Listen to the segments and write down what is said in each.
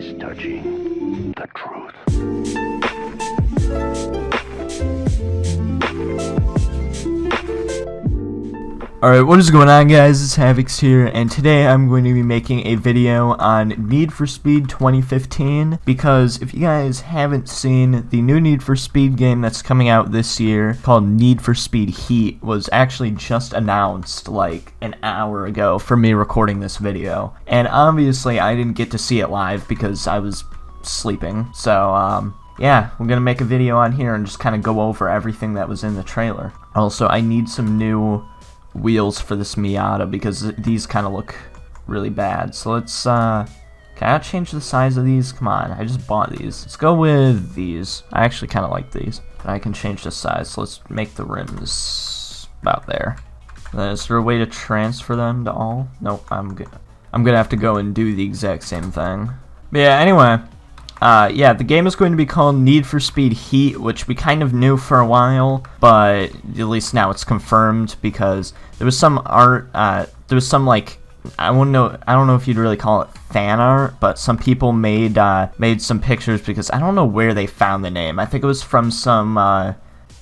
is touching the truth. Alright, what is going on, guys? It's Havix here, and today I'm going to be making a video on Need for Speed 2015, because if you guys haven't seen, the new Need for Speed game that's coming out this year, called Need for Speed Heat, was actually just announced like an hour ago for me recording this video. And obviously I didn't get to see it live because I was sleeping, so yeah, we're gonna make a video on here and just kind of go over everything that was in the trailer. Also, I need some new wheels for this Miata because these kind of look really bad. So let's can I change the size of these? Come on, I just bought these. Let's go with these. I actually kind of like these. I can change the size, so let's make the rims about there. Is there a way to transfer them to all? Nope, I'm gonna have to go and do the exact same thing. But yeah, anyway, yeah, the game is going to be called Need for Speed Heat, which we kind of knew for a while, but at least now it's confirmed because there was some art, there was some, like, I don't know if you'd really call it fan art, but some people made some pictures because I don't know where they found the name. I think it was from some,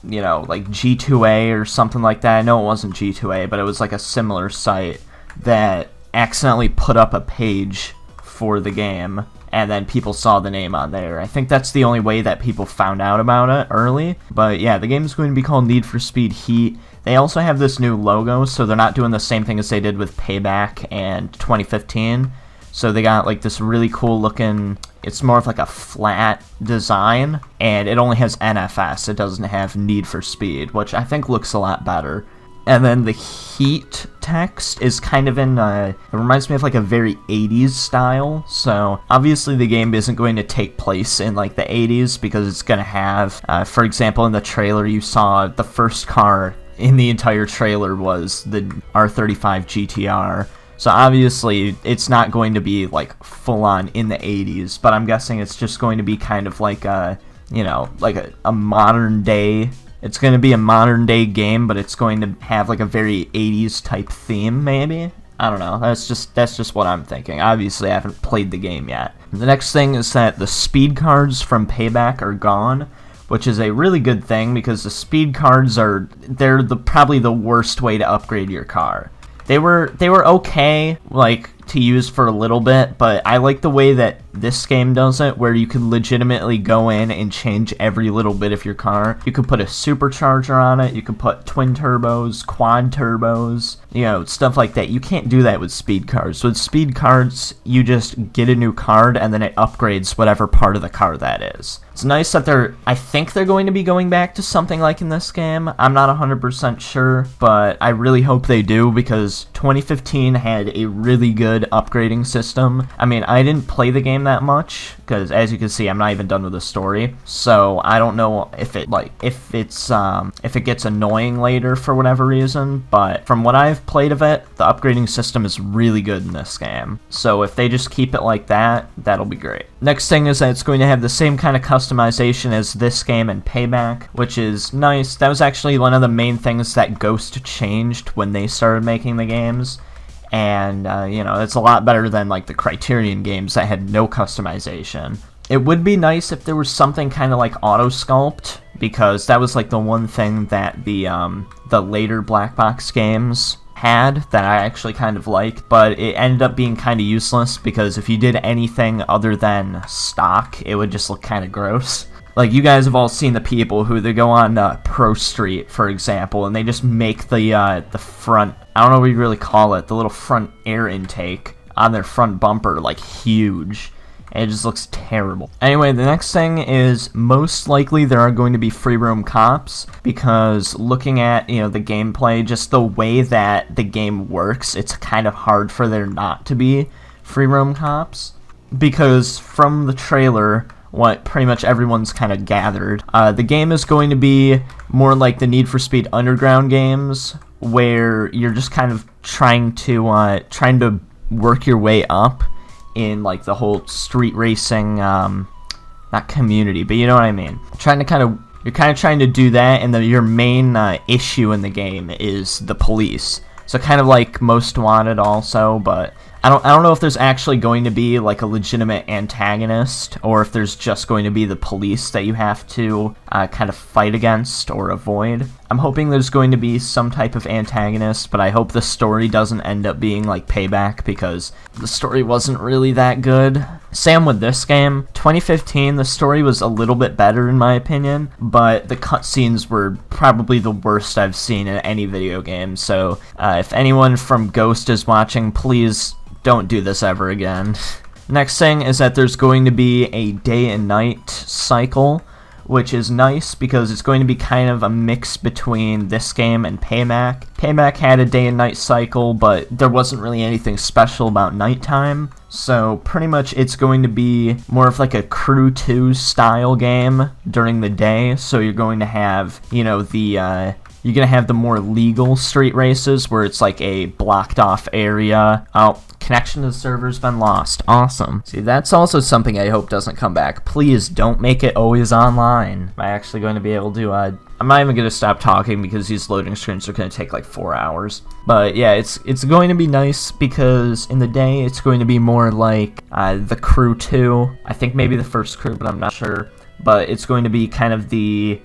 you know, like G2A or something like that. I know it wasn't G2A, but it was like a similar site that accidentally put up a page for the game, and then people saw the name on there. I think that's the only way that people found out about it early. But yeah, the game is going to be called Need for Speed Heat. They also have this new logo, so they're not doing the same thing as they did with Payback and 2015. So they got like this really cool looking, it's more of like a flat design, and it only has NFS. It doesn't have Need for Speed, which I think looks a lot better. And then the Heat text is kind of in, it reminds me of like a very 80s style. So obviously the game isn't going to take place in like the 80s because it's going to have, for example, in the trailer you saw the first car in the entire trailer was the R35 GTR. So obviously it's not going to be like full on in the 80s, but I'm guessing it's just going to be kind of like a, you know, like a modern day. It's going to be a modern day game, but it's going to have like a very 80s type theme, maybe? I don't know. That's just what I'm thinking. Obviously, I haven't played the game yet. The next thing is that the speed cards from Payback are gone, which is a really good thing because the speed cards they're probably the worst way to upgrade your car. They were okay, like, to use for a little bit, but I like the way that this game does it, where you can legitimately go in and change every little bit of your car. You could put a supercharger on it, you could put twin turbos, quad turbos, you know, stuff like that. You can't do that with speed cards. With speed cards, you just get a new card and then it upgrades whatever part of the car that is. It's nice that I think they're going to be going back to something like in this game. I'm not 100% sure, but I really hope they do because 2015 had a really good upgrading system. I mean, I didn't play the game that much because, as you can see, I'm not even done with the story. So I don't know if it gets annoying later for whatever reason. But from what I've played of it, the upgrading system is really good in this game. So if they just keep it like that, that'll be great. Next thing is that it's going to have the same kind of customization as this game and Payback, which is nice. That was actually one of the main things that Ghost changed when they started making the games. And, you know, it's a lot better than, like, the Criterion games that had no customization. It would be nice if there was something kind of like auto-sculpt, because that was, like, the one thing that the later Black Box games had that I actually kind of liked, but it ended up being kind of useless, because if you did anything other than stock, it would just look kind of gross. Like, you guys have all seen the people who, they go on Pro Street, for example, and they just make the front, I don't know what you really call it, the little front air intake on their front bumper, like, huge. And it just looks terrible. Anyway, the next thing is most likely there are going to be free roam cops, because looking at, you know, the gameplay, just the way that the game works, it's kind of hard for there not to be free roam cops. Because from the trailer, what pretty much everyone's kind of gathered, the game is going to be more like the Need for Speed Underground games, where you're just kind of trying to work your way up in like the whole street racing, not community, but you know what I mean. You're kind of trying to do that, and your main issue in the game is the police. So kind of like Most Wanted also, but I don't know if there's actually going to be like a legitimate antagonist, or if there's just going to be the police that you have to kind of fight against or avoid. I'm hoping there's going to be some type of antagonist, but I hope the story doesn't end up being like Payback, because the story wasn't really that good. Same with this game. 2015, the story was a little bit better in my opinion, but the cutscenes were probably the worst I've seen in any video game. So if anyone from Ghost is watching, please don't do this ever again. Next thing is that there's going to be a day and night cycle, which is nice because it's going to be kind of a mix between this game and Payback. Payback had a day and night cycle, but there wasn't really anything special about nighttime. So pretty much it's going to be more of like a Crew 2 style game during the day. So you're going to have, you're going to have the more legal street races where it's like a blocked off area. Oh, connection to the server's been lost. Awesome. See, that's also something I hope doesn't come back. Please don't make it always online. Am I actually going to be able to, I'm not even going to stop talking because these loading screens are going to take like 4 hours. But yeah, it's going to be nice because in the day it's going to be more like the Crew 2. I think maybe the first Crew, but I'm not sure. But it's going to be kind of the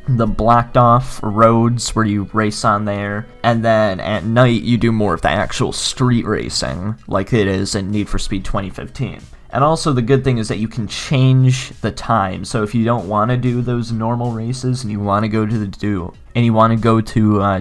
blocked off roads where you race on there, and then at night you do more of the actual street racing like it is in Need for Speed 2015. And also the good thing is that you can change the time. So if you don't want to do those normal races and you want to go to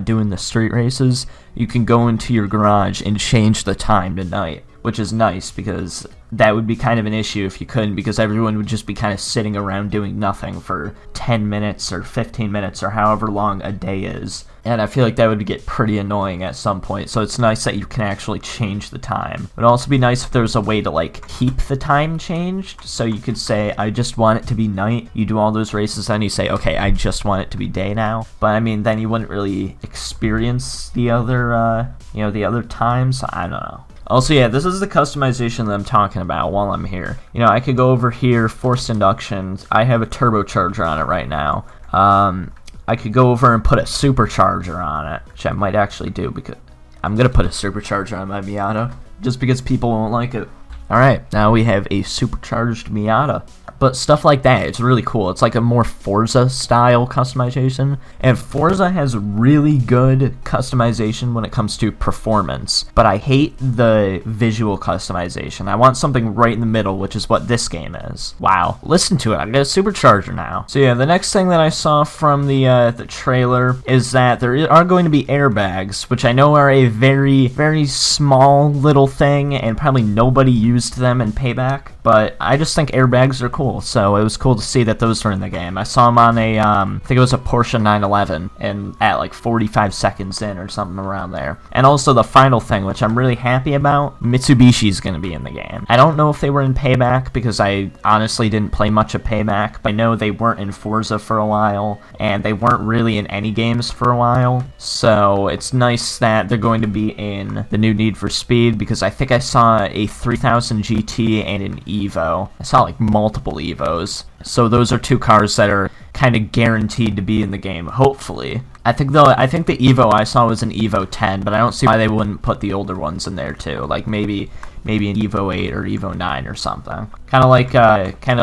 doing the street races, you can go into your garage and change the time to night, which is nice because that would be kind of an issue if you couldn't, because everyone would just be kind of sitting around doing nothing for 10 minutes or 15 minutes or however long a day is. And I feel like that would get pretty annoying at some point, so it's nice that you can actually change the time. It would also be nice if there was a way to like keep the time changed, so you could say, I just want it to be night, you do all those races, and you say, okay, I just want it to be day now. But I mean, then you wouldn't really experience the other, the other times. I don't know. Also, yeah, this is the customization that I'm talking about while I'm here. I could go over here, forced inductions. I have a turbocharger on it right now. I could go over and put a supercharger on it, which I might actually do because I'm going to put a supercharger on my Miata just because people won't like it. Alright, now we have a supercharged Miata. But stuff like that, it's really cool. It's like a more Forza style customization. And Forza has really good customization when it comes to performance. But I hate the visual customization. I want something right in the middle, which is what this game is. Wow, listen to it. I got a supercharger now. So yeah, the next thing that I saw from the trailer is that there are going to be airbags, which I know are a very, very small little thing, and probably nobody used them in Payback. But I just think airbags are cool, so it was cool to see that those were in the game. I saw them on a, I think it was a Porsche 911, and at like 45 seconds in or something around there. And also the final thing, which I'm really happy about, Mitsubishi's going to be in the game. I don't know if they were in Payback, because I honestly didn't play much of Payback, but I know they weren't in Forza for a while, and they weren't really in any games for a while. So it's nice that they're going to be in the new Need for Speed, because I think I saw a 3000 GT and an Evo. I saw like multiple Evos. So those are two cars that are kind of guaranteed to be in the game, hopefully. I think the Evo I saw was an Evo 10, but I don't see why they wouldn't put the older ones in there too. Like maybe an Evo 8 or Evo 9 or something. Kind of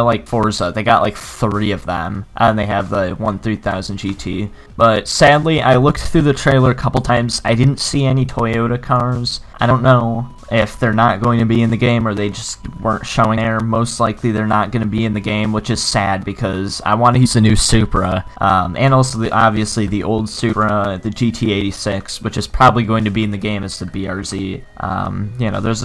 like Forza. They got like 3 of them, and they have the 3000 GT. But sadly, I looked through the trailer a couple times. I didn't see any Toyota cars. I don't know if they're not going to be in the game or they just weren't showing there. Most likely they're not going to be in the game, which is sad because I want to use the new Supra, and also obviously the old Supra, the GT86, which is probably going to be in the game as the BRZ.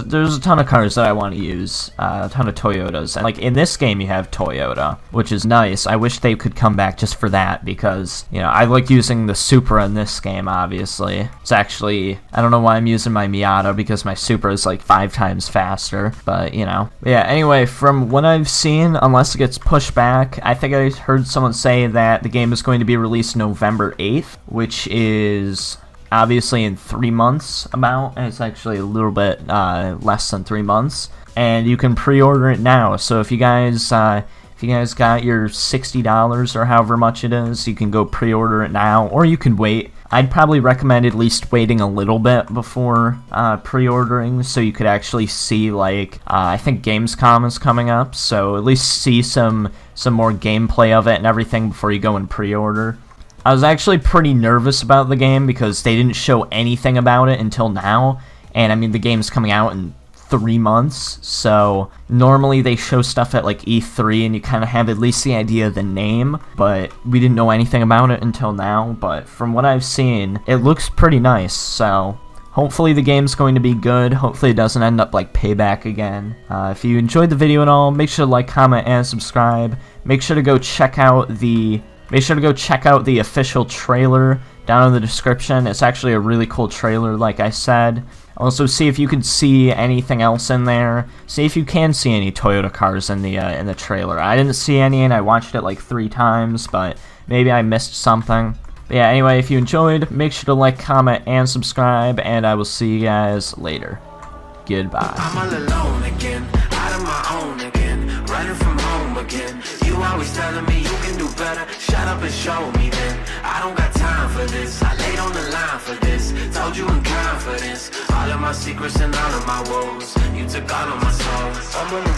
There's a ton of cars that I want to use, a ton of Toyotas, and like in this game you have Toyota, which is nice. I wish they could come back just for that because I like using the Supra in this game. Obviously, it's actually, I don't know why I'm using my Miata because my Supra is like 5 times faster, but yeah, anyway, from what I've seen, unless it gets pushed back, I think I heard someone say that the game is going to be released November 8th, which is obviously in 3 months about. It's actually a little bit less than 3 months, and you can pre-order it now. So if you guys got your $60 or however much it is, you can go pre-order it now, or you can wait. I'd probably recommend at least waiting a little bit before pre-ordering, so you could actually see, like, I think Gamescom is coming up, so at least see some more gameplay of it and everything before you go and pre-order. I was actually pretty nervous about the game because they didn't show anything about it until now, and I mean, the game's coming out in 3 months, so normally they show stuff at like E3 and you kind of have at least the idea of the name, but we didn't know anything about it until now. But from what I've seen, it looks pretty nice, so hopefully the game's going to be good. Hopefully it doesn't end up like Payback again. If you enjoyed the video at all, make sure to like, comment, and subscribe. Make sure to go check out the official trailer down in the description. It's actually a really cool trailer, like I said. Also, see if you can see anything else in there. See if you can see any Toyota cars in the trailer. I didn't see any, and I watched it like 3 times, but maybe I missed something. But yeah, anyway, if you enjoyed, make sure to like, comment, and subscribe, and I will see you guys later. Goodbye. I'm all alone again, out of my own again, running from home again. You always telling me you can do better. Shut up and show me then. I don't got time for this. I laid on the line for this. Told you in confidence. All of my secrets and all of my woes. You took all of my soul. I'm on the